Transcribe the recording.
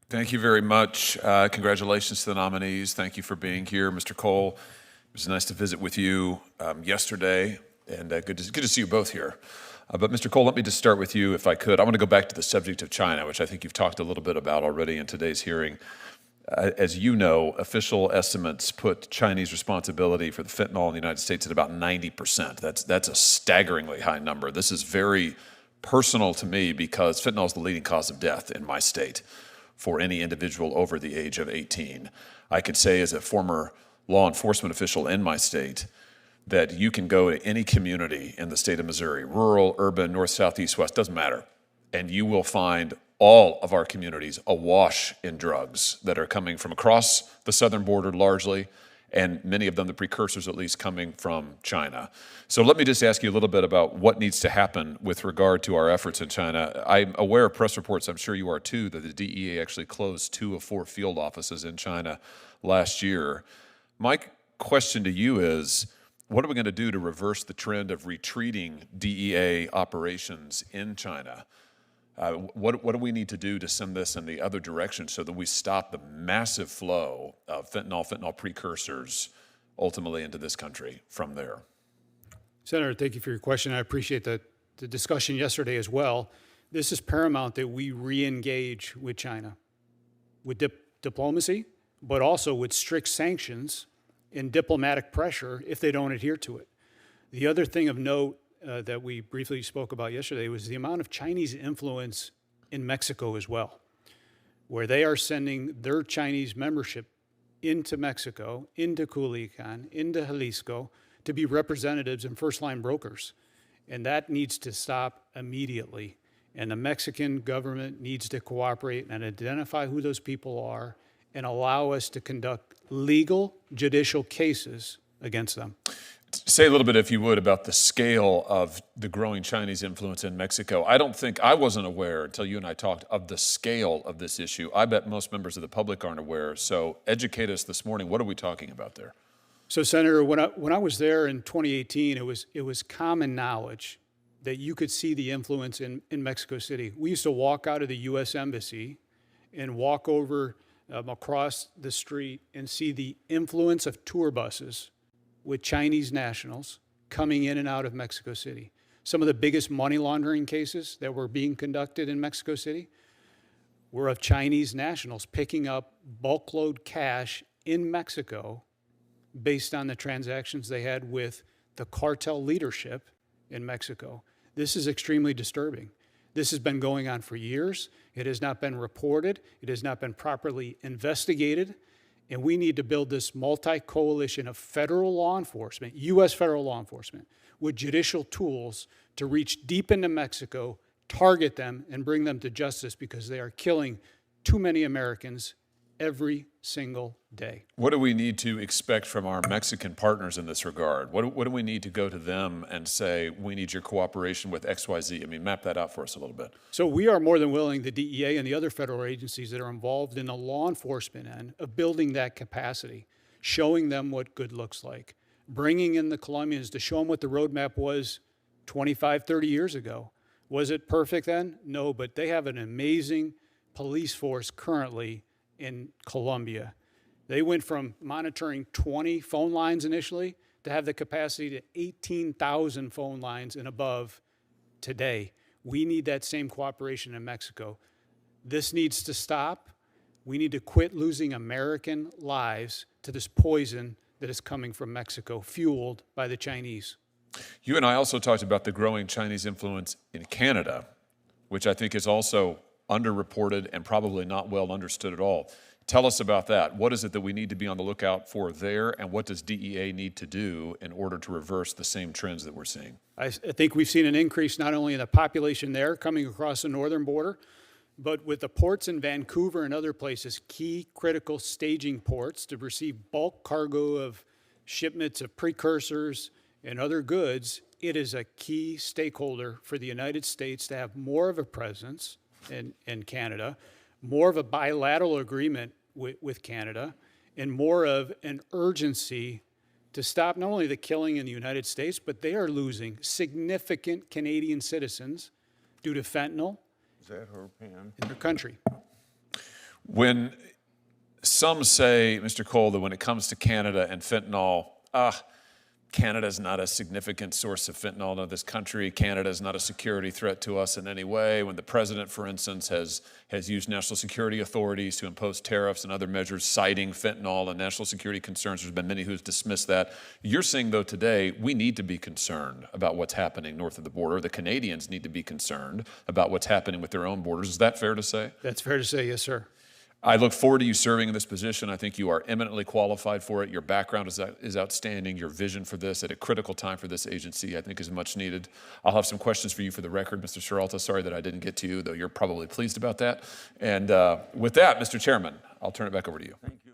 Thank you very much. Congratulations to the nominees. Thank you for being here. Mr. Cole, it was nice to visit with you yesterday, and good to see you both here. But Mr. Cole, let me just start with you, if I could. I want to go back to the subject of China, which I think you've talked a little bit about already in today's hearing. As you know, official estimates put Chinese responsibility for the fentanyl in the United States at about 90%. That's a staggeringly high number. This is very personal to me because fentanyl is the leading cause of death in my state for any individual over the age of 18. I could say as a former law enforcement official in my state that you can go to any community in the state of Missouri, rural, urban, north, south, east, west, doesn't matter, and you will find all of our communities awash in drugs that are coming from across the southern border largely, and many of them, the precursors at least, coming from China. So let me just ask you a little bit about what needs to happen with regard to our efforts in China. I'm aware of press reports, I'm sure you are too, that the DEA actually closed 2 of 4 field offices in China last year. My question to you is, what are we going to do to reverse the trend of retreating DEA operations in China? What do we need to do to send this in the other direction so that we stop the massive flow of fentanyl precursors ultimately into this country from there? Senator, thank you for your question. I appreciate the discussion yesterday as well. This is paramount that we re-engage with China with diplomacy, but also with strict sanctions and diplomatic pressure if they don't adhere to it. The other thing of note that we briefly spoke about yesterday was the amount of Chinese influence in Mexico as well, where they are sending their Chinese membership into Mexico, into Culiacan, into Jalisco, to be representatives and first-line brokers. And that needs to stop immediately. And the Mexican government needs to cooperate and identify who those people are and allow us to conduct legal judicial cases against them. Say a little bit, if you would, about the scale of the growing Chinese influence in Mexico. I wasn't aware until you and I talked of the scale of this issue. I bet most members of the public aren't aware. So educate us this morning. What are we talking about there? So, Senator, when I was there in 2018, it was common knowledge that you could see the influence in Mexico City. We used to walk out of the U.S. Embassy and walk over across the street and see the influence of tour buses with Chinese nationals coming in and out of Mexico City. Some of the biggest money laundering cases that were being conducted in Mexico City were of Chinese nationals picking up bulk load cash in Mexico based on the transactions they had with the cartel leadership in Mexico. This is extremely disturbing. This has been going on for years. It has not been reported. It has not been properly investigated. And we need to build this multi-coalition of federal law enforcement, U.S. federal law enforcement, with judicial tools to reach deep into Mexico, target them, and bring them to justice because they are killing too many Americans every single day. What do we need to expect from our Mexican partners in this regard? What do we need to go to them and say, we need your cooperation with XYZ? I mean, map that out for us a little bit. So we are more than willing, the DEA and the other federal agencies that are involved in the law enforcement end of building that capacity, showing them what good looks like, bringing in the Colombians to show them what the roadmap was 25, 30 years ago. Was it perfect then? No, but they have an amazing police force currently in Colombia. They went from monitoring 20 phone lines initially to have the capacity to 18,000 phone lines and above today. We need that same cooperation in Mexico. This needs to stop. We need to quit losing American lives to this poison that is coming from Mexico, fueled by the Chinese. You and I also talked about the growing Chinese influence in Canada, which I think is also underreported and probably not well understood at all. Tell us about that. What is it that we need to be on the lookout for there, and what does DEA need to do in order to reverse the same trends that we're seeing? I think we've seen an increase not only in the population there coming across the northern border, but with the ports in Vancouver and other places, key critical staging ports to receive bulk cargo of shipments of precursors and other goods. It is a key stakeholder for the United States to have more of a presence in Canada, more of a bilateral agreement with Canada, and more of an urgency to stop not only the killing in the United States, but they are losing significant Canadian citizens due to fentanyl Is that her pen? in their country. When some say, Mr. Cole, that when it comes to Canada and fentanyl, Canada is not a significant source of fentanyl to this country. Canada is not a security threat to us in any way. When the president, for instance, has used national security authorities to impose tariffs and other measures citing fentanyl and national security concerns, there's been many who've dismissed that. You're saying, though, today we need to be concerned about what's happening north of the border. The Canadians need to be concerned about what's happening with their own borders. Is that fair to say? That's fair to say, yes, sir. I look forward to you serving in this position. I think you are eminently qualified for it. Your background is outstanding. Your vision for this at a critical time for this agency, I think, is much needed. I'll have some questions for you for the record, Mr. Sheralta. Sorry that I didn't get to you, though you're probably pleased about that. And with that, Mr. Chairman, I'll turn it back over to you. Thank you.